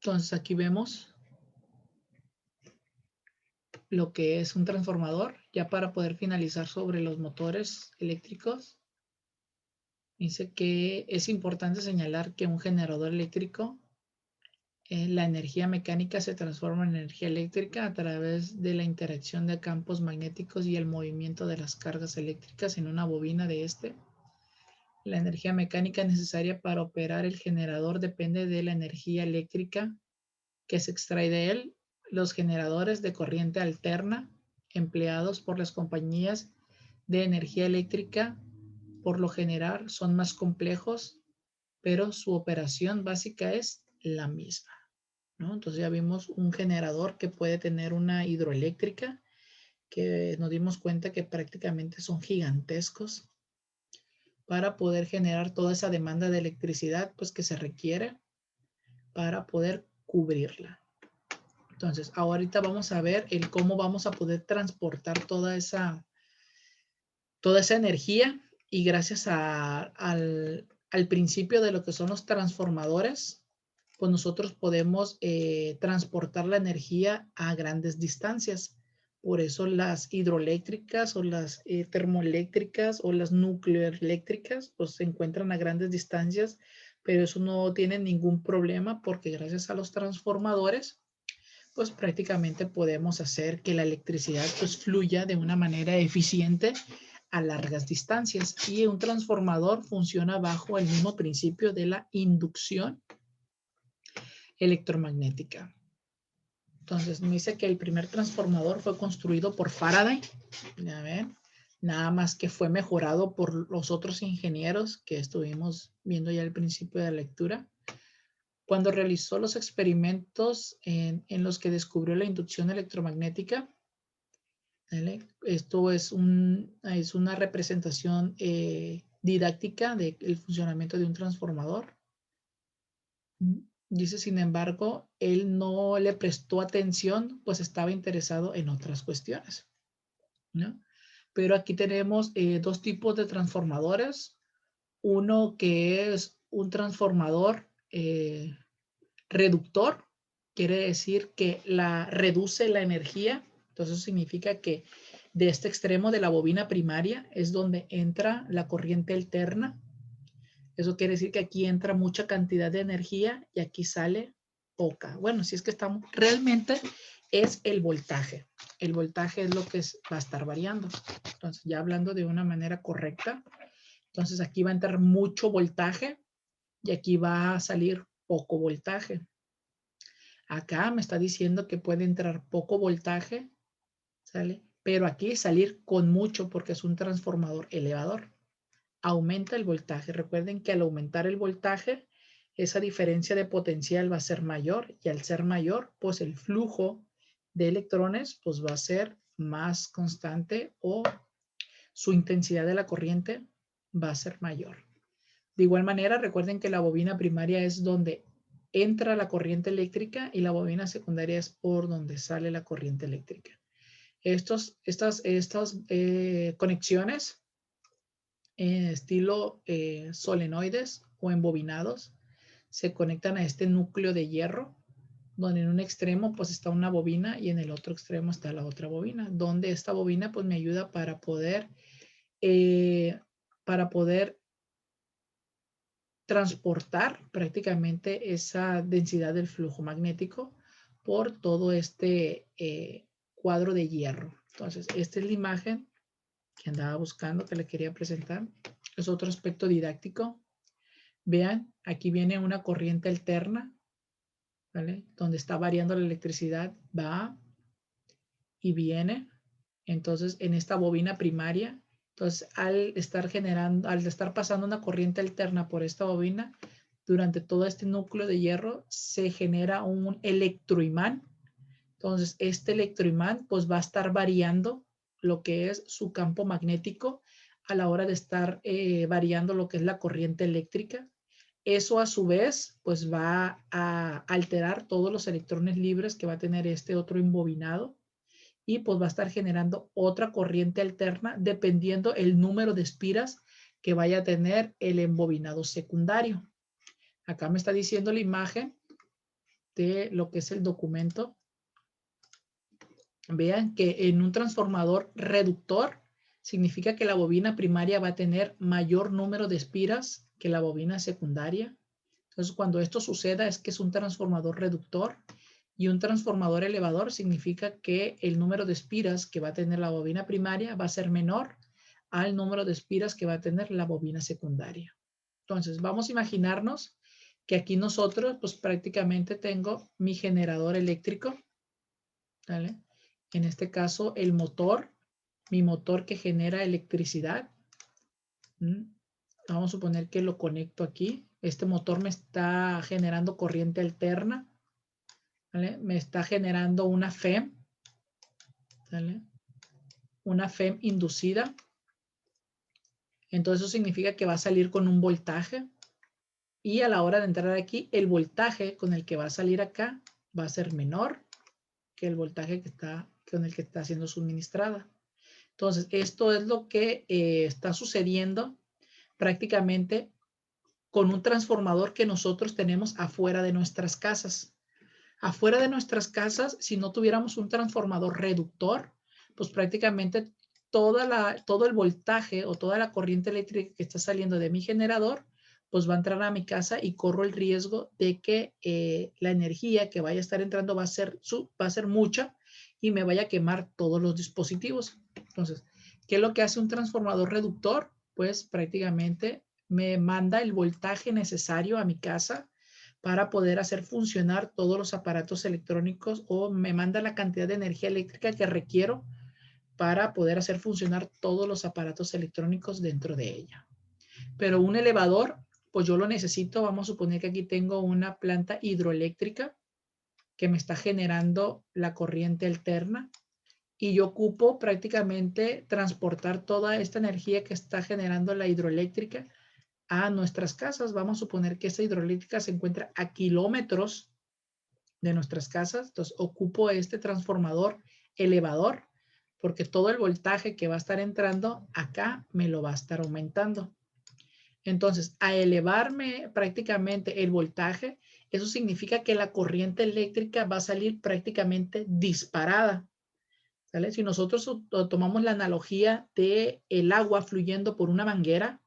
Entonces aquí vemos lo que es un transformador, ya para poder finalizar sobre los motores eléctricos. Dice que es importante señalar que un generador eléctrico, la energía mecánica se transforma en energía eléctrica a través de la interacción de campos magnéticos y el movimiento de las cargas eléctricas en una bobina de este. La energía mecánica necesaria para operar el generador depende de la energía eléctrica que se extrae de él. Los generadores de corriente alterna empleados por las compañías de energía eléctrica por lo general son más complejos, pero su operación básica es la misma, ¿no? Entonces ya vimos un generador que puede tener una hidroeléctrica, que nos dimos cuenta que prácticamente son gigantescos para poder generar toda esa demanda de electricidad pues que se requiere para poder cubrirla. Entonces, ahorita vamos a ver el cómo vamos a poder transportar toda esa energía, y gracias al principio de lo que son los transformadores, pues nosotros podemos transportar la energía a grandes distancias. Por eso las hidroeléctricas o las termoeléctricas o las nucleoeléctricas pues se encuentran a grandes distancias, pero eso no tiene ningún problema porque gracias a los transformadores pues prácticamente podemos hacer que la electricidad pues fluya de una manera eficiente a largas distancias, y un transformador funciona bajo el mismo principio de la inducción electromagnética. Entonces me dice que el primer transformador fue construido por Faraday, ya ven, nada más que fue mejorado por los otros ingenieros que estuvimos viendo ya al principio de la lectura, cuando realizó los experimentos en los que descubrió la inducción electromagnética. ¿Vale? Esto es una representación didáctica del funcionamiento de un transformador. Dice, sin embargo, él no le prestó atención, pues estaba interesado en otras cuestiones, ¿no? Pero aquí tenemos dos tipos de transformadores. Uno que es un transformador reductor, quiere decir que reduce la energía. Entonces eso significa que de este extremo de la bobina primaria es donde entra la corriente alterna. Eso quiere decir que aquí entra mucha cantidad de energía y aquí sale poca. Bueno, si es que estamos, realmente es el voltaje. El voltaje es lo que va a estar variando. Entonces, ya hablando de una manera correcta, entonces aquí va a entrar mucho voltaje y aquí va a salir poco voltaje. Acá me está diciendo que puede entrar poco voltaje, ¿sale? Pero aquí salir con mucho porque es un transformador elevador. Aumenta el voltaje. Recuerden que al aumentar el voltaje, esa diferencia de potencial va a ser mayor, y al ser mayor, pues el flujo de electrones pues va a ser más constante, o su intensidad de la corriente va a ser mayor. De igual manera, recuerden que la bobina primaria es donde entra la corriente eléctrica y la bobina secundaria es por donde sale la corriente eléctrica. Estas conexiones en estilo solenoides o embobinados se conectan a este núcleo de hierro, donde en un extremo pues está una bobina y en el otro extremo está la otra bobina, donde esta bobina pues me ayuda para poder transportar prácticamente esa densidad del flujo magnético por todo este cuadro de hierro. Entonces, esta es la imagen que andaba buscando, que le quería presentar. Es otro aspecto didáctico. Vean, aquí viene una corriente alterna, ¿vale? Donde está variando la electricidad, va y viene. Entonces, en esta bobina primaria, entonces al estar pasando una corriente alterna por esta bobina, durante todo este núcleo de hierro se genera un electroimán. Entonces, este electroimán pues va a estar variando lo que es su campo magnético a la hora de estar variando lo que es la corriente eléctrica. Eso a su vez pues va a alterar todos los electrones libres que va a tener este otro embobinado, y pues va a estar generando otra corriente alterna dependiendo el número de espiras que vaya a tener el embobinado secundario. Acá me está diciendo la imagen de lo que es el documento, vean que en un transformador reductor significa que la bobina primaria va a tener mayor número de espiras que la bobina secundaria. Entonces, cuando esto suceda es que es un transformador reductor, y un transformador elevador significa que el número de espiras que va a tener la bobina primaria va a ser menor al número de espiras que va a tener la bobina secundaria. Entonces, vamos a imaginarnos que aquí nosotros, pues prácticamente tengo mi generador eléctrico, ¿vale? En este caso, el motor, mi motor que genera electricidad. Vamos a suponer que lo conecto aquí. Este motor me está generando corriente alterna, ¿vale? Me está generando una FEM, ¿vale? Una FEM inducida. Entonces eso significa que va a salir con un voltaje, y a la hora de entrar aquí, el voltaje con el que va a salir acá va a ser menor que el voltaje con el que está siendo suministrada. Entonces, esto es lo que está sucediendo prácticamente con un transformador que nosotros tenemos afuera de nuestras casas. Afuera de nuestras casas, si no tuviéramos un transformador reductor, pues prácticamente todo el voltaje o toda la corriente eléctrica que está saliendo de mi generador, pues va a entrar a mi casa, y corro el riesgo de que la energía que vaya a estar entrando va a ser mucha y me vaya a quemar todos los dispositivos. Entonces, ¿qué es lo que hace un transformador reductor? Pues prácticamente me manda el voltaje necesario a mi casa para poder hacer funcionar todos los aparatos electrónicos, o me manda la cantidad de energía eléctrica que requiero para poder hacer funcionar todos los aparatos electrónicos dentro de ella. Pero un elevador, pues yo lo necesito. Vamos a suponer que aquí tengo una planta hidroeléctrica que me está generando la corriente alterna, y yo ocupo prácticamente transportar toda esta energía que está generando la hidroeléctrica a nuestras casas. Vamos a suponer que esta hidroeléctrica se encuentra a kilómetros de nuestras casas. Entonces ocupo este transformador elevador, porque todo el voltaje que va a estar entrando acá me lo va a estar aumentando. Entonces, a elevarme prácticamente el voltaje, eso significa que la corriente eléctrica va a salir prácticamente disparada, ¿sale? Si nosotros tomamos la analogía de el agua fluyendo por una manguera,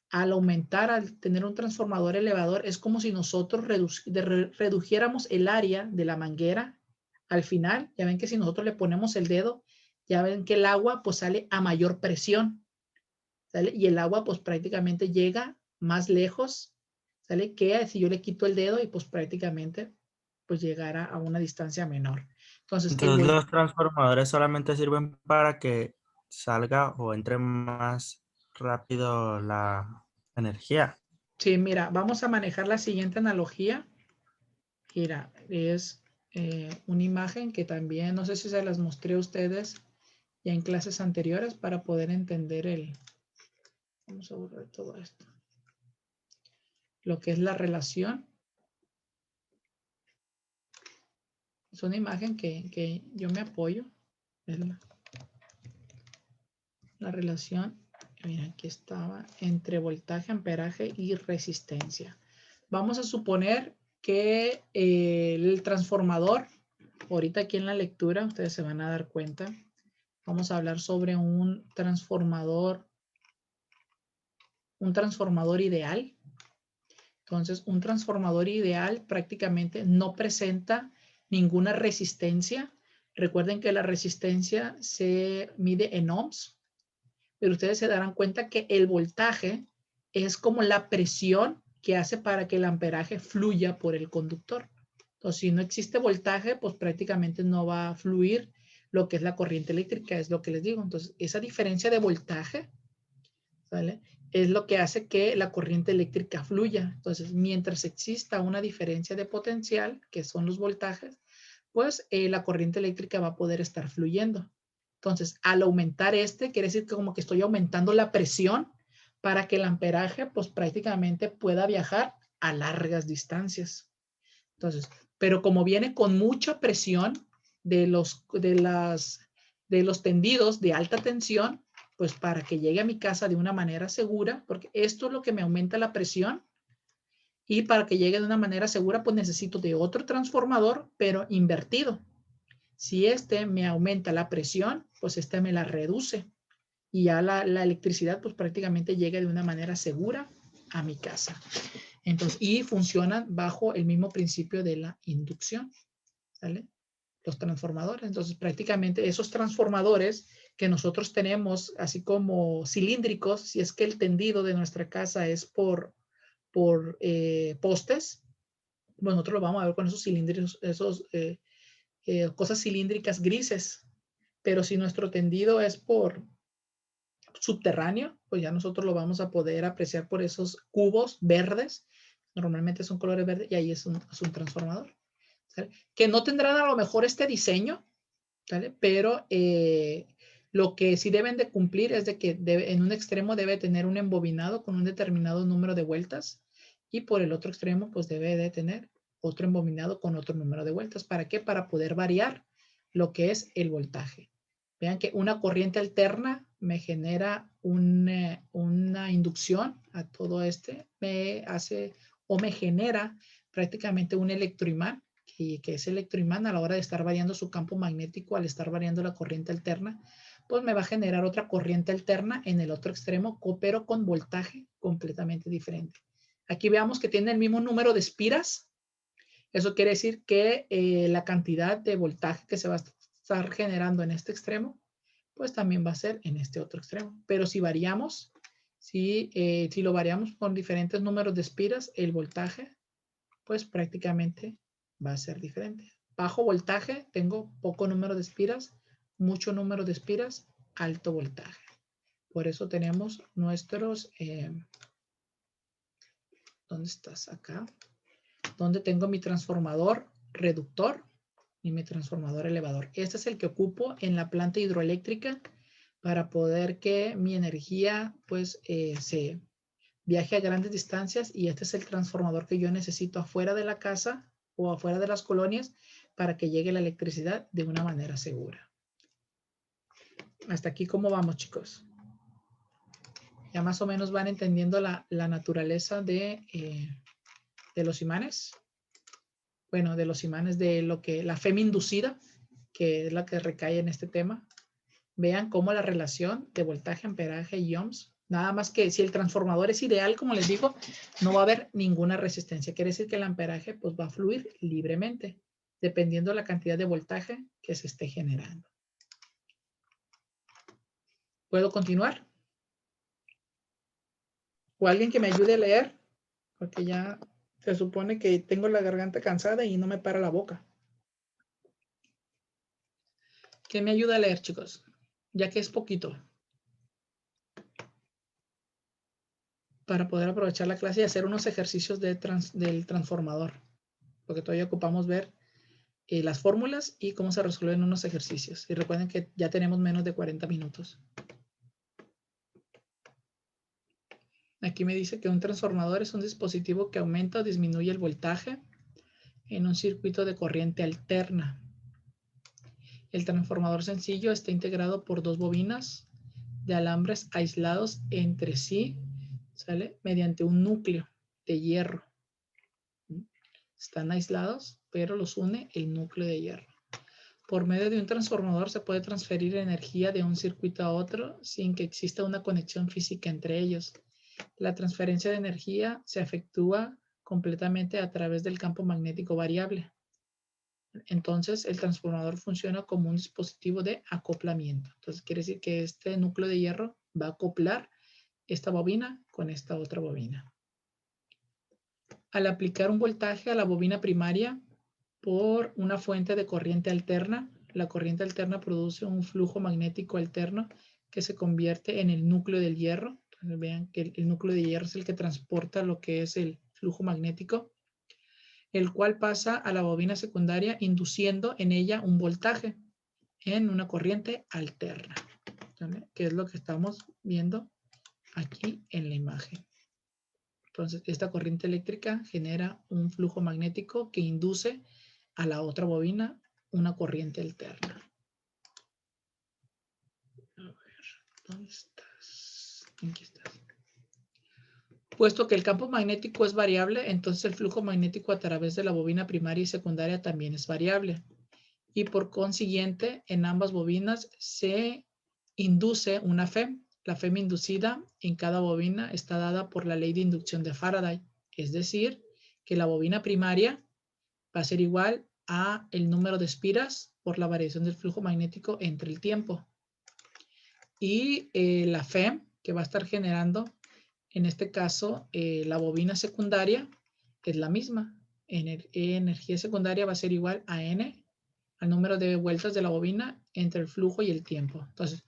al aumentar, al tener un transformador elevador, es como si nosotros redujéramos el área de la manguera. Al final, ya ven que si nosotros le ponemos el dedo, ya ven que el agua pues sale a mayor presión, ¿sale? Y el agua pues prácticamente llega más lejos, ¿sale? Que si yo le quito el dedo y pues prácticamente pues llegara a una distancia menor. Entonces, Entonces los transformadores solamente sirven para que salga o entre más rápido la energía. sí, mira, vamos a manejar la siguiente analogía. Mira, es una imagen que también, no sé si se las mostré a ustedes ya en clases anteriores para poder entender vamos a borrar todo esto, lo que es la relación. Es una imagen que yo me apoyo, es la relación, mira, aquí estaba, entre voltaje, amperaje y resistencia. Vamos a suponer que el transformador, ahorita aquí en la lectura, ustedes se van a dar cuenta, vamos a hablar sobre un transformador ideal. Entonces, un transformador ideal prácticamente no presenta ninguna resistencia. Recuerden que la resistencia se mide en ohms, pero ustedes se darán cuenta que el voltaje es como la presión que hace para que el amperaje fluya por el conductor. Entonces, si no existe voltaje, pues prácticamente no va a fluir lo que es la corriente eléctrica, es lo que les digo. Entonces, esa diferencia de voltaje, ¿vale?, es lo que hace que la corriente eléctrica fluya. Entonces, mientras exista una diferencia de potencial, que son los voltajes, pues la corriente eléctrica va a poder estar fluyendo. Entonces, al aumentar quiere decir que como que estoy aumentando la presión para que el amperaje, pues prácticamente pueda viajar a largas distancias. Entonces, pero como viene con mucha presión de los tendidos de alta tensión, pues para que llegue a mi casa de una manera segura, porque esto es lo que me aumenta la presión, Y para que llegue de una manera segura, pues necesito de otro transformador, pero invertido. Si este me aumenta la presión, pues este me la reduce. Y ya la electricidad, pues prácticamente llega de una manera segura a mi casa. Entonces, y funcionan bajo el mismo principio de la inducción, ¿sale? Los transformadores. Entonces, prácticamente esos transformadores que nosotros tenemos, así como cilíndricos, si es que el tendido de nuestra casa es por postes, bueno, nosotros lo vamos a ver con esos cilindros, cosas cilíndricas grises. Pero si nuestro tendido es por subterráneo, pues ya nosotros lo vamos a poder apreciar por esos cubos verdes. Normalmente son colores verdes y ahí es un transformador. ¿Sale? Que no tendrán a lo mejor este diseño, ¿sale? Pero lo que sí deben de cumplir es de que en un extremo debe tener un embobinado con un determinado número de vueltas y por el otro extremo pues debe de tener otro embobinado con otro número de vueltas. ¿Para qué? Para poder variar lo que es el voltaje. Vean que una corriente alterna me genera una inducción a todo me hace o me genera prácticamente un electroimán, que ese electroimán a la hora de estar variando su campo magnético, al estar variando la corriente alterna, pues me va a generar otra corriente alterna en el otro extremo, pero con voltaje completamente diferente. Aquí veamos que tiene el mismo número de espiras. Eso quiere decir que la cantidad de voltaje que se va a estar generando en este extremo, pues también va a ser en este otro extremo. Pero si variamos, si lo variamos con diferentes números de espiras, el voltaje, pues prácticamente va a ser diferente. Bajo voltaje, tengo poco número de espiras, mucho número de espiras, alto voltaje. Por eso tenemos nuestros, ¿dónde estás? Acá. Donde tengo mi transformador reductor y mi transformador elevador. Este es el que ocupo en la planta hidroeléctrica para poder que mi energía pues se viaje a grandes distancias, y este es el transformador que yo necesito afuera de la casa o afuera de las colonias para que llegue la electricidad de una manera segura. Hasta aquí, ¿cómo vamos, chicos? Ya más o menos van entendiendo la naturaleza de los imanes. Bueno, de los imanes, de lo que la FEM inducida, que es la que recae en este tema. Vean cómo la relación de voltaje, amperaje y ohms, nada más que si el transformador es ideal, como les digo, no va a haber ninguna resistencia. Quiere decir que el amperaje pues va a fluir libremente, dependiendo de la cantidad de voltaje que se esté generando. ¿Puedo continuar? ¿O alguien que me ayude a leer? Porque ya se supone que tengo la garganta cansada y no me para la boca. ¿Quién me ayuda a leer, chicos? Ya que es poquito. Para poder aprovechar la clase y hacer unos ejercicios del transformador. Porque todavía ocupamos ver las fórmulas y cómo se resuelven unos ejercicios. Y recuerden que ya tenemos menos de 40 minutos. Aquí me dice que un transformador es un dispositivo que aumenta o disminuye el voltaje en un circuito de corriente alterna. El transformador sencillo está integrado por dos bobinas de alambres aislados entre sí, ¿sale? Mediante un núcleo de hierro. Están aislados, pero los une el núcleo de hierro. Por medio de un transformador se puede transferir energía de un circuito a otro sin que exista una conexión física entre ellos. La transferencia de energía se efectúa completamente a través del campo magnético variable. Entonces, el transformador funciona como un dispositivo de acoplamiento. Entonces, quiere decir que este núcleo de hierro va a acoplar esta bobina con esta otra bobina. Al aplicar un voltaje a la bobina primaria por una fuente de corriente alterna, la corriente alterna produce un flujo magnético alterno que se convierte en el núcleo del hierro. Entonces, vean que el núcleo de hierro es el que transporta lo que es el flujo magnético, el cual pasa a la bobina secundaria induciendo en ella un voltaje en una corriente alterna, ¿vale? Que es lo que estamos viendo aquí en la imagen. Entonces, esta corriente eléctrica genera un flujo magnético que induce a la otra bobina una corriente alterna. A ver, ¿dónde estás? Aquí estás. Puesto que el campo magnético es variable, entonces el flujo magnético a través de la bobina primaria y secundaria también es variable. Y por consiguiente, en ambas bobinas se induce una FEM. La FEM inducida en cada bobina está dada por la ley de inducción de Faraday. Es decir, que la bobina primaria va a ser igual a el número de espiras por la variación del flujo magnético entre el tiempo. Y la FEM que va a estar generando, en este caso, la bobina secundaria es la misma. Energía secundaria va a ser igual a N, al número de vueltas de la bobina entre el flujo y el tiempo. Entonces,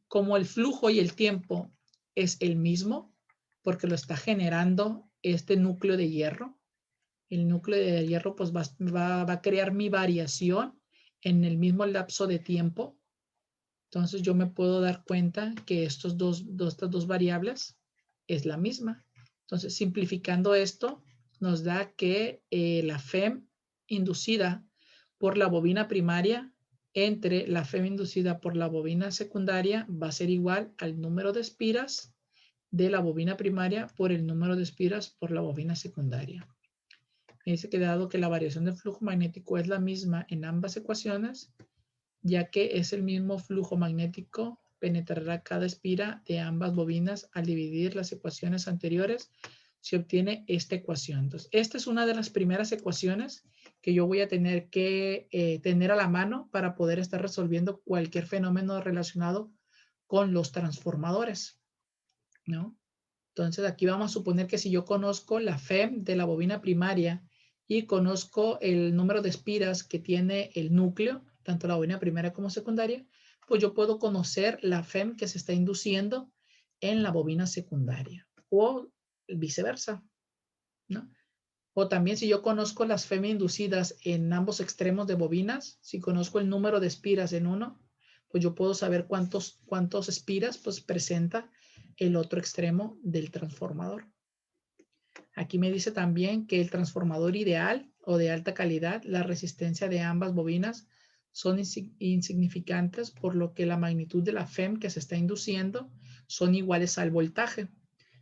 como el flujo y el tiempo es el mismo, porque lo está generando este núcleo de hierro, el núcleo de hierro pues va a crear mi variación en el mismo lapso de tiempo. Entonces yo me puedo dar cuenta que estas dos variables es la misma. Entonces simplificando esto nos da que la FEM inducida por la bobina primaria entre la FEM inducida por la bobina secundaria va a ser igual al número de espiras de la bobina primaria por el número de espiras por la bobina secundaria. Me dice que dado que la variación del flujo magnético es la misma en ambas ecuaciones, ya que es el mismo flujo magnético, penetrará cada espira de ambas bobinas al dividir las ecuaciones anteriores, se obtiene esta ecuación. Entonces, esta es una de las primeras ecuaciones que yo voy a tener que tener a la mano para poder estar resolviendo cualquier fenómeno relacionado con los transformadores, ¿no? Entonces, aquí vamos a suponer que si yo conozco la FEM de la bobina primaria y conozco el número de espiras que tiene el núcleo, tanto la bobina primaria como secundaria, pues yo puedo conocer la FEM que se está induciendo en la bobina secundaria o viceversa, ¿no? O también si yo conozco las FEM inducidas en ambos extremos de bobinas, si conozco el número de espiras en uno, pues yo puedo saber cuántos espiras pues presenta el otro extremo del transformador. Aquí me dice también que el transformador ideal o de alta calidad, la resistencia de ambas bobinas son insignificantes, por lo que la magnitud de la FEM que se está induciendo son iguales al voltaje.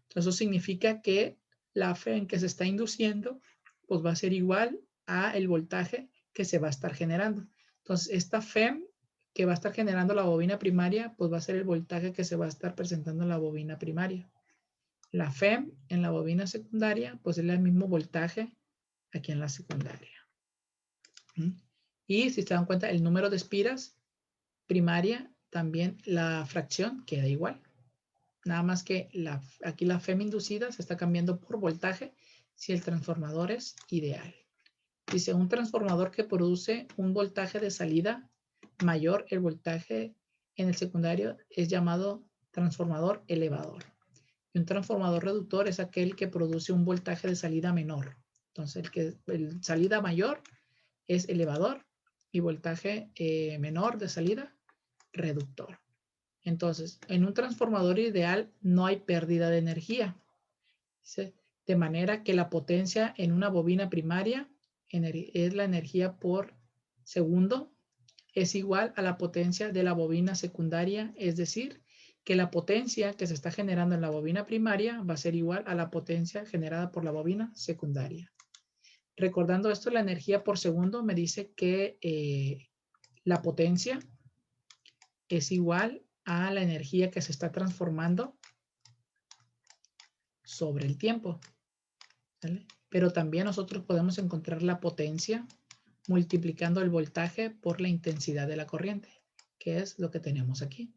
Entonces, eso significa que la FEM que se está induciendo pues va a ser igual a el voltaje que se va a estar generando. Entonces, esta FEM que va a estar generando la bobina primaria, pues va a ser el voltaje que se va a estar presentando en la bobina primaria. La FEM en la bobina secundaria, pues es el mismo voltaje aquí en la secundaria. Y si se dan cuenta, el número de espiras primaria, también la fracción queda igual. Nada más que aquí la FEM inducida se está cambiando por voltaje si el transformador es ideal. Dice, un transformador que produce un voltaje de salida mayor, el voltaje en el secundario es llamado transformador elevador. Y un transformador reductor es aquel que produce un voltaje de salida menor. Entonces, el salida mayor es elevador y voltaje menor de salida reductor. Entonces, en un transformador ideal no hay pérdida de energía. ¿Sí? De manera que la potencia en una bobina primaria es la energía por segundo, es igual a la potencia de la bobina secundaria, es decir, que la potencia que se está generando en la bobina primaria va a ser igual a la potencia generada por la bobina secundaria. Recordando esto, la energía por segundo me dice que la potencia es igual a la energía que se está transformando sobre el tiempo. ¿Vale? Pero también nosotros podemos encontrar la potencia multiplicando el voltaje por la intensidad de la corriente, que es lo que tenemos aquí.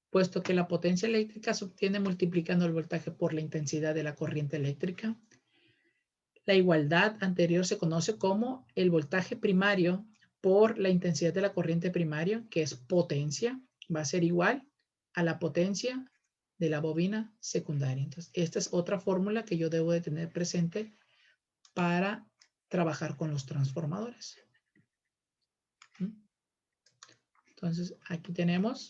Puesto que la potencia eléctrica se obtiene multiplicando el voltaje por la intensidad de la corriente eléctrica, la igualdad anterior se conoce como el voltaje primario por la intensidad de la corriente primaria, que es potencia, va a ser igual a la potencia de la bobina secundaria. Entonces, esta es otra fórmula que yo debo de tener presente para trabajar con los transformadores. Entonces, aquí tenemos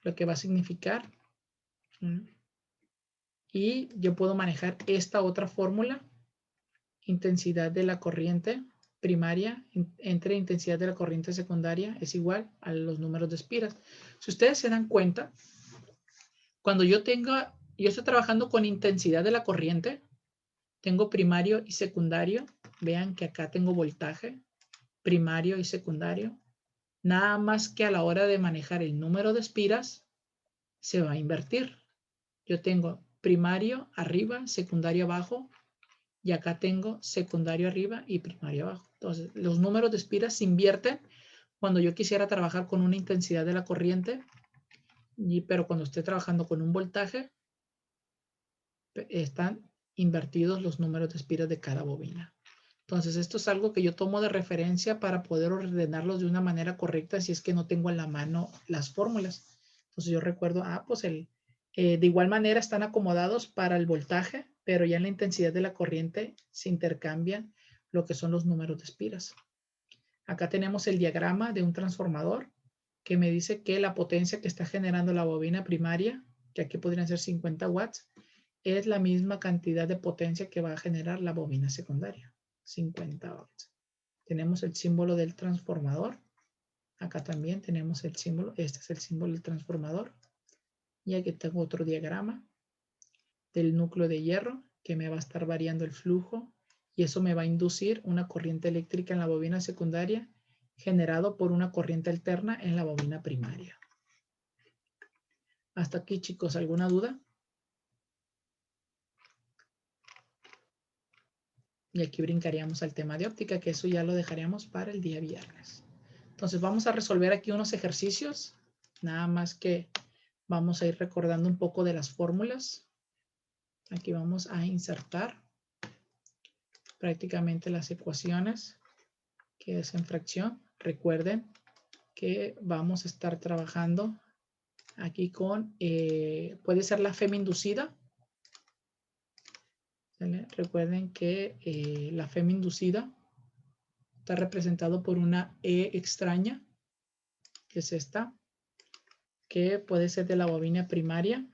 lo que va a significar. Y yo puedo manejar esta otra fórmula, intensidad de la corriente primaria entre intensidad de la corriente secundaria es igual a los números de espiras. Si ustedes se dan cuenta, cuando yo tenga yo estoy trabajando con intensidad de la corriente. Tengo primario y secundario. Vean que acá tengo voltaje, primario y secundario. Nada más que a la hora de manejar el número de espiras, se va a invertir. Yo tengo primario arriba, secundario abajo, y acá tengo secundario arriba y primario abajo. Entonces, los números de espiras se invierten cuando yo quisiera trabajar con una intensidad de la corriente, pero cuando esté trabajando con un voltaje, están invertidos los números de espiras de cada bobina. Entonces, esto es algo que yo tomo de referencia para poder ordenarlos de una manera correcta si es que no tengo en la mano las fórmulas. Entonces, yo recuerdo, pues de igual manera están acomodados para el voltaje, pero ya en la intensidad de la corriente se intercambian lo que son los números de espiras. Acá tenemos el diagrama de un transformador que me dice que la potencia que está generando la bobina primaria, que aquí podrían ser 50 watts, es la misma cantidad de potencia que va a generar la bobina secundaria, 50 watts. Tenemos el símbolo del transformador. Acá también tenemos el símbolo. Este es el símbolo del transformador. Y aquí tengo otro diagrama del núcleo de hierro que me va a estar variando el flujo y eso me va a inducir una corriente eléctrica en la bobina secundaria generado por una corriente alterna en la bobina primaria. Hasta aquí, chicos, ¿alguna duda? Y aquí brincaríamos al tema de óptica, que eso ya lo dejaríamos para el día viernes. Entonces vamos a resolver aquí unos ejercicios, nada más que vamos a ir recordando un poco de las fórmulas. Aquí vamos a insertar prácticamente las ecuaciones, que es en fracción. Recuerden que vamos a estar trabajando aquí con, puede ser la FEM inducida. ¿Vale? Recuerden que la FEM inducida está representado por una E extraña, que es esta, que puede ser de la bobina primaria.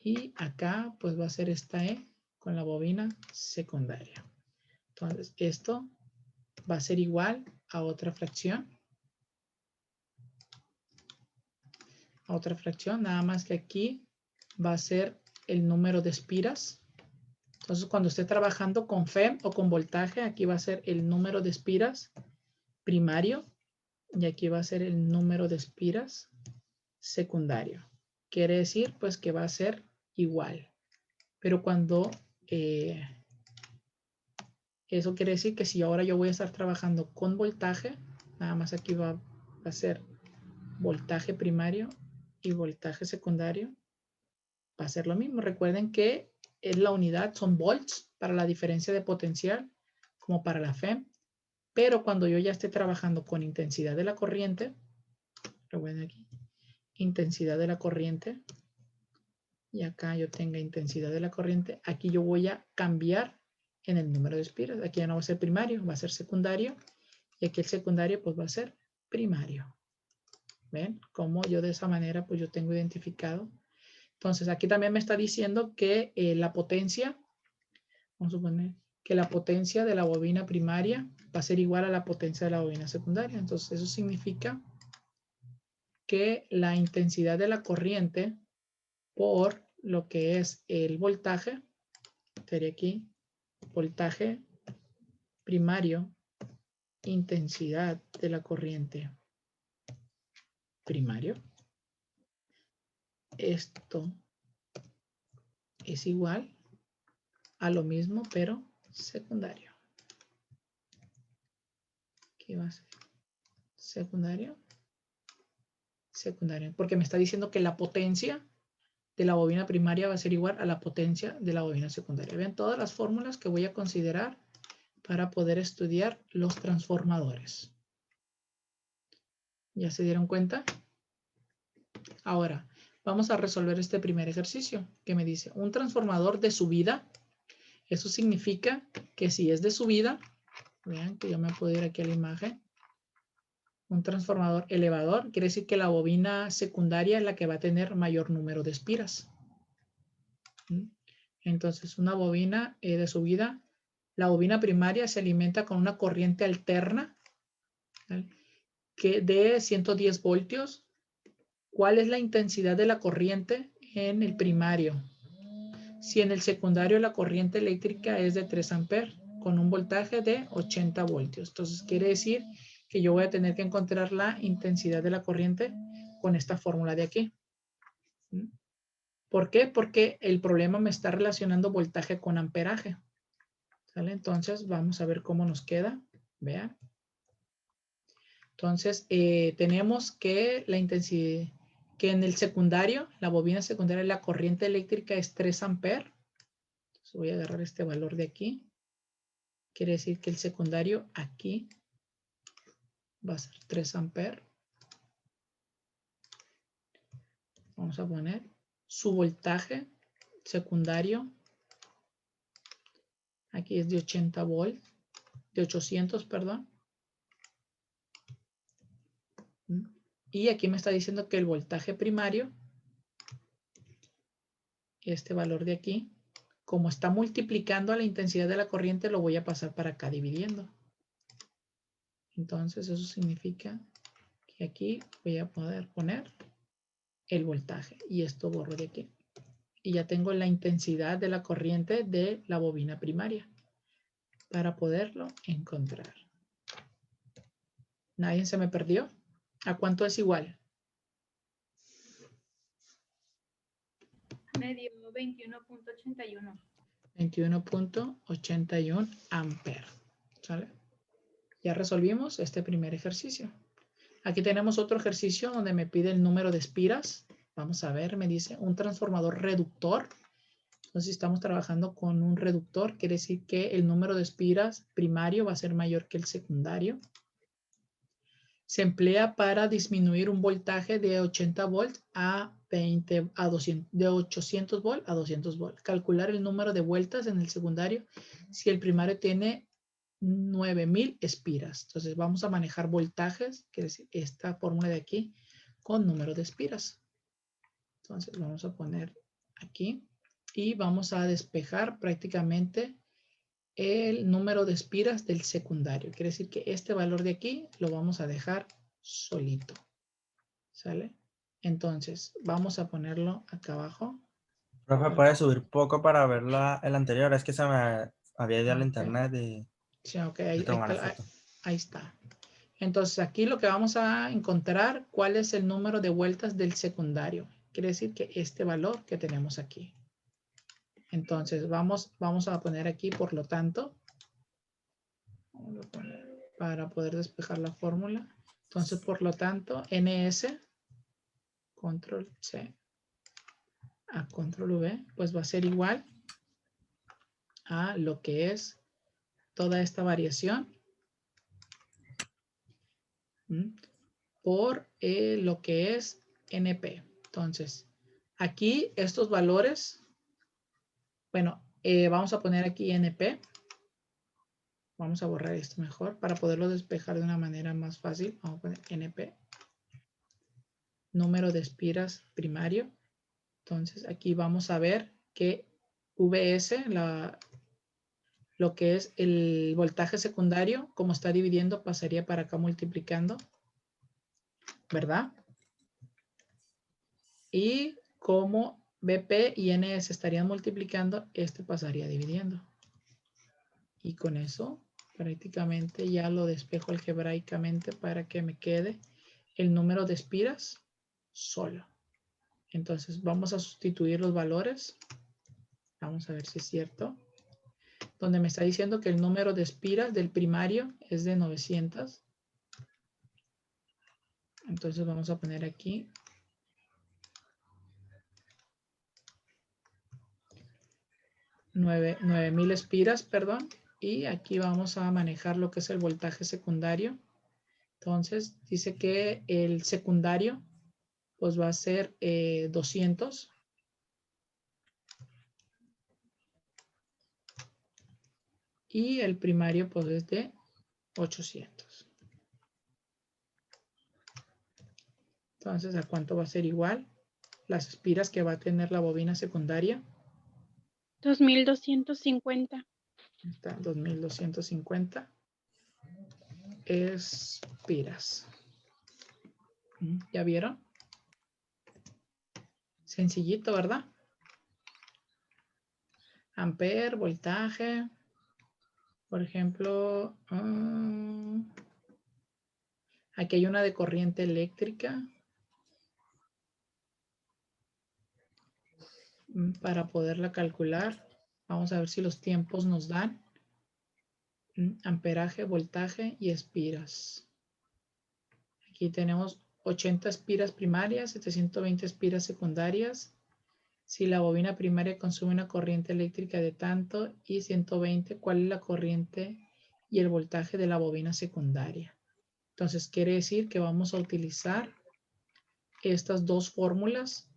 Y acá pues va a ser esta E con la bobina secundaria. Entonces esto va a ser igual a otra fracción. A otra fracción, nada más que aquí va a ser el número de espiras. Entonces cuando esté trabajando con FEM o con voltaje, aquí va a ser el número de espiras primario y aquí va a ser el número de espiras secundario. Quiere decir pues que va a ser igual. Pero cuando eso quiere decir que si ahora yo voy a estar trabajando con voltaje, nada más aquí va a ser voltaje primario y voltaje secundario, va a ser lo mismo. Recuerden que es la unidad, son volts para la diferencia de potencial, como para la FEM. Pero cuando yo ya esté trabajando con intensidad de la corriente, recuerden aquí, intensidad de la corriente, y acá yo tenga intensidad de la corriente, aquí yo voy a cambiar en el número de espiras. Aquí ya no va a ser primario, va a ser secundario. Y aquí el secundario pues va a ser primario. ¿Ven? Como yo de esa manera pues yo tengo identificado. Entonces aquí también me está diciendo que la potencia, vamos a suponer que la potencia de la bobina primaria va a ser igual a la potencia de la bobina secundaria. Entonces eso significa que la intensidad de la corriente por lo que es el voltaje, sería aquí voltaje primario, intensidad de la corriente primario. Esto es igual a lo mismo, pero secundario. ¿Qué va a ser? Secundario. Secundario. Porque me está diciendo que la potencia de la bobina primaria va a ser igual a la potencia de la bobina secundaria. Vean todas las fórmulas que voy a considerar para poder estudiar los transformadores. ¿Ya se dieron cuenta? Ahora, vamos a resolver este primer ejercicio que me dice un transformador de subida. Eso significa que si es de subida, vean que yo me puedo ir aquí a la imagen. Un transformador elevador quiere decir que la bobina secundaria es la que va a tener mayor número de espiras. Entonces, una bobina de subida, la bobina primaria se alimenta con una corriente alterna, ¿vale? Que de 110 voltios. ¿Cuál es la intensidad de la corriente en el primario? si en el secundario la corriente eléctrica es de 3 amperes con un voltaje de 80 voltios. Entonces quiere decir que yo voy a tener que encontrar la intensidad de la corriente con esta fórmula de aquí. ¿Por qué? Porque el problema me está relacionando voltaje con amperaje. ¿Sale? Entonces vamos a ver cómo nos queda. Vean. Entonces tenemos que la intensidad, que en el secundario, la bobina secundaria, la corriente eléctrica es 3 amperes. Entonces voy a agarrar este valor de aquí. Quiere decir que el secundario aquí va a ser 3 amperes. Vamos a poner su voltaje secundario. Aquí es de 80 volts, de 800, perdón. Y aquí me está diciendo que el voltaje primario, este valor de aquí, como está multiplicando a la intensidad de la corriente, lo voy a pasar para acá dividiendo. Entonces eso significa que aquí voy a poder poner el voltaje y esto borro de aquí. Y ya tengo la intensidad de la corriente de la bobina primaria para poderlo encontrar. ¿Nadie se me perdió? ¿A cuánto es igual? Me dio 21.81. 21.81 amperes. ¿Sale? Ya resolvimos este primer ejercicio. Aquí tenemos otro ejercicio donde me pide el número de espiras. Vamos a ver, me dice un transformador reductor. Entonces, si estamos trabajando con un reductor, quiere decir que el número de espiras primario va a ser mayor que el secundario. Se emplea para disminuir un voltaje de 80 volts a 200, de 800 volts a 200 volts. Calcular el número de vueltas en el secundario si el primario tiene 9000 espiras. Entonces vamos a manejar voltajes, que es esta fórmula de aquí, con número de espiras. Entonces vamos a poner aquí y vamos a despejar prácticamente el número de espiras del secundario. Quiere decir que este valor de aquí lo vamos a dejar solito. ¿Sale? Entonces, vamos a ponerlo acá abajo. Profe, puede subir poco para ver el anterior. Es que se me había ido al Okay. internet y Sí, ok, tomar foto. ahí está. Entonces, aquí lo que vamos a encontrar, ¿cuál es el número de vueltas del secundario? Quiere decir que este valor que tenemos aquí. Entonces, vamos a poner aquí, por lo tanto, vamos a poner para poder despejar la fórmula. Entonces, por lo tanto, NS, control C, a control V, pues va a ser igual a lo que es toda esta variación por lo que es NP. Entonces, aquí estos valores, bueno, vamos a poner aquí NP. Vamos a borrar esto mejor para poderlo despejar de una manera más fácil. Vamos a poner NP. Número de espiras primario. Entonces, aquí vamos a ver que VS, lo que es el voltaje secundario, como está dividiendo, pasaría para acá multiplicando, ¿verdad? Y como BP y NS estarían multiplicando, este pasaría dividiendo. Y con eso prácticamente ya lo despejo algebraicamente para que me quede el número de espiras solo. Entonces vamos a sustituir los valores. Vamos a ver si es cierto. Donde me está diciendo que el número de espiras del primario es de 900. Entonces vamos a poner aquí 9000 espiras, perdón. Y aquí vamos a manejar lo que es el voltaje secundario. Entonces dice que el secundario pues va a ser 200. Y el primario pues es de 800. Entonces, ¿a cuánto va a ser igual? Las espiras que va a tener la bobina secundaria. 2250. Está 2250 espiras. ¿Ya vieron? Sencillito, ¿verdad? Ampere, voltaje. Por ejemplo, aquí hay una de corriente eléctrica. Para poderla calcular, vamos a ver si los tiempos nos dan. Amperaje, voltaje y espiras. Aquí tenemos 80 espiras primarias, 720 espiras secundarias. Si la bobina primaria consume una corriente eléctrica de tanto y 120, ¿cuál es la corriente y el voltaje de la bobina secundaria? Entonces quiere decir que vamos a utilizar estas dos fórmulas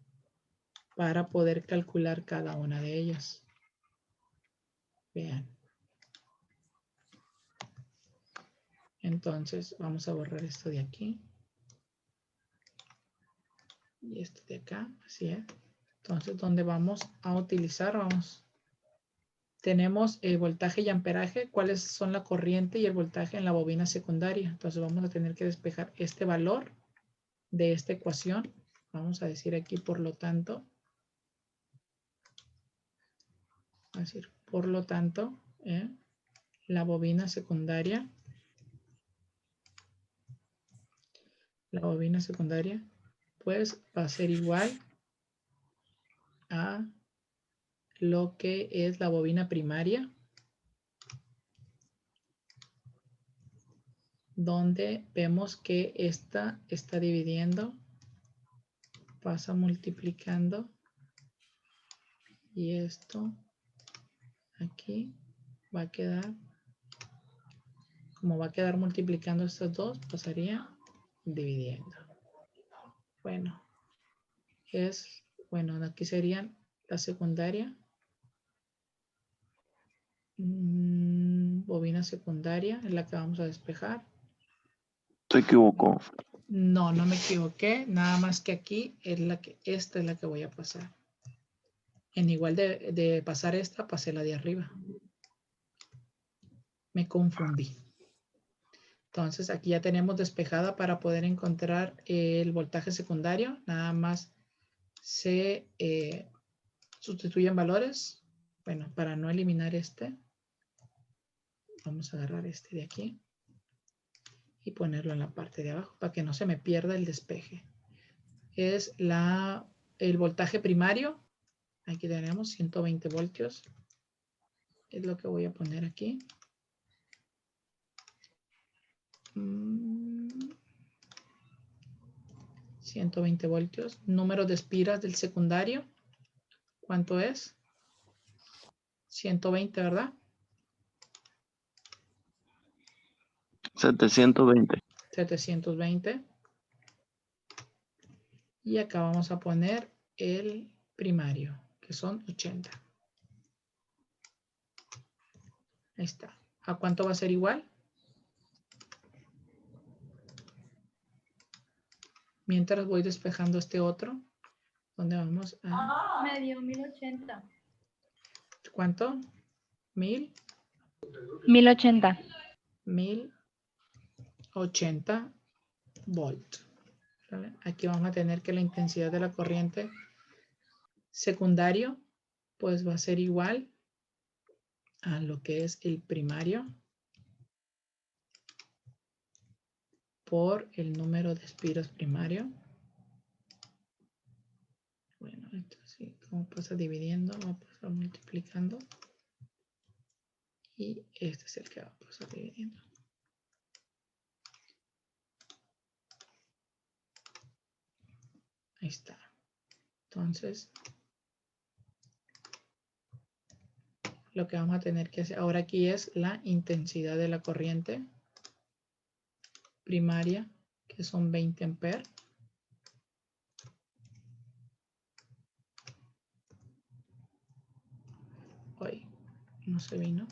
para poder calcular cada una de ellas. Vean. Entonces vamos a borrar esto de aquí. Y esto de acá, así es. Entonces, ¿dónde vamos a utilizar? Tenemos el voltaje y amperaje. ¿Cuáles son la corriente y el voltaje en la bobina secundaria? Entonces, vamos a tener que despejar este valor de esta ecuación. Vamos a decir aquí, por lo tanto. A decir, por lo tanto, la bobina secundaria. La bobina secundaria, pues, va a ser igual a lo que es la bobina primaria, donde vemos que esta está dividiendo, pasa multiplicando, y esto aquí va a quedar, como va a quedar multiplicando estos dos, pasaría dividiendo. Bueno, aquí serían la secundaria, bobina secundaria, es la que vamos a despejar. Se equivocó. No, no me equivoqué, nada más que aquí es esta es la que voy a pasar. En igual de pasar esta, pasé la de arriba. Me confundí. Entonces aquí ya tenemos despejada para poder encontrar el voltaje secundario. Nada más se sustituyen valores. Bueno, para no eliminar este, vamos a agarrar este de aquí y ponerlo en la parte de abajo para que no se me pierda el despeje. Es el voltaje primario. Aquí tenemos 120 voltios. Es lo que voy a poner aquí. 120 voltios. Número de espiras del secundario. ¿Cuánto es? 120, ¿verdad? 720. 720. Y acá vamos a poner el primario, que son 80. Ahí está. ¿A cuánto va a ser igual? Mientras voy despejando este otro, donde vamos a... Me dio 1080. ¿Cuánto? 1000. 1080. 1080 volts. ¿Vale? Aquí vamos a tener que la intensidad de la corriente secundario, pues va a ser igual a lo que es el primario por el número de espiras primario. Bueno, esto sí, como pasa dividiendo, va a pasar multiplicando. Y este es el que va a pasar dividiendo. Ahí está. Entonces, lo que vamos a tener que hacer ahora aquí es la intensidad de la corriente primaria, que son 20 amperes. Hoy no se vino.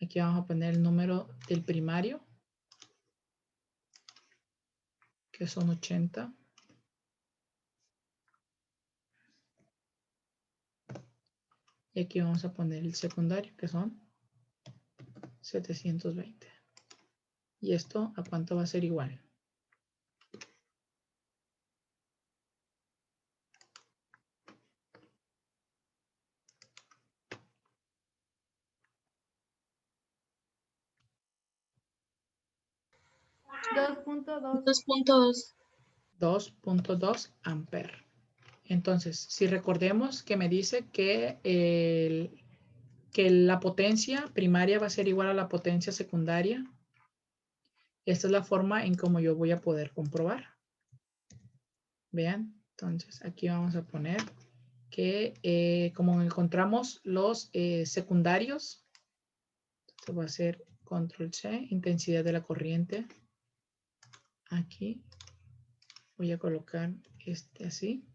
Aquí vamos a poner el número del primario, que son 80. Y aquí vamos a poner el secundario, que son 720. ¿Y esto a cuánto va a ser igual? 2.2. 2.2. 2.2 amperes. Entonces, si recordemos que me dice que, que la potencia primaria va a ser igual a la potencia secundaria. Esta es la forma en cómo yo voy a poder comprobar. Vean, entonces aquí vamos a poner que como encontramos los secundarios, esto va a ser control C, intensidad de la corriente. Aquí voy a colocar este así.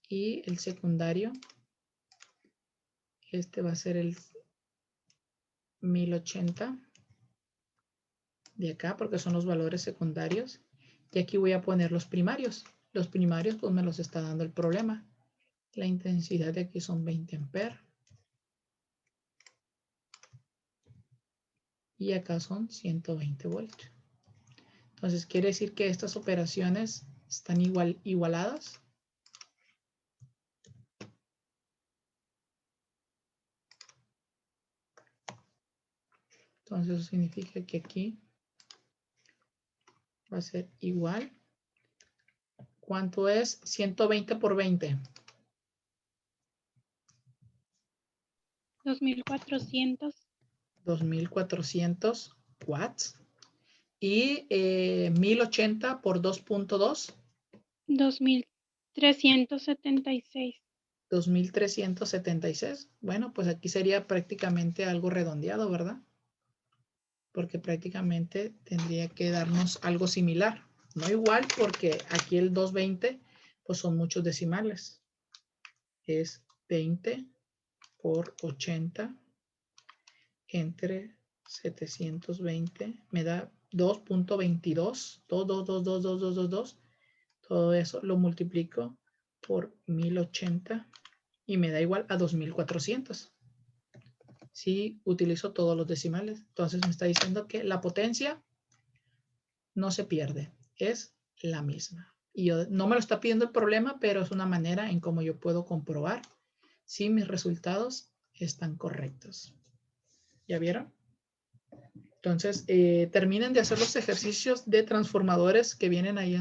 Y el secundario, este va a ser el 1080 de acá, porque son los valores secundarios. Y aquí voy a poner los primarios. Los primarios pues me los está dando el problema. La intensidad de aquí son 20 amperes. Y acá son 120 voltios. Entonces quiere decir que estas operaciones están igualadas. Entonces eso significa que aquí va a ser igual. ¿Cuánto es? 120 por 20. 2.400. 2400 watts. Y 1080 por 2.2. 2.376. 2376. Bueno, pues aquí sería prácticamente algo redondeado, ¿verdad? Porque prácticamente tendría que darnos algo similar. No igual, porque aquí el 220 pues son muchos decimales. Es 20 por 80 entre 720 me da 2.22. 2. Todo eso lo multiplico por 1080 y me da igual a 2400. Si utilizo todos los decimales. Entonces me está diciendo que la potencia no se pierde, es la misma. Y yo, no me lo está pidiendo el problema, pero es una manera en cómo yo puedo comprobar si mis resultados están correctos. ¿Ya vieron? Entonces, terminen de hacer los ejercicios de transformadores que vienen ahí en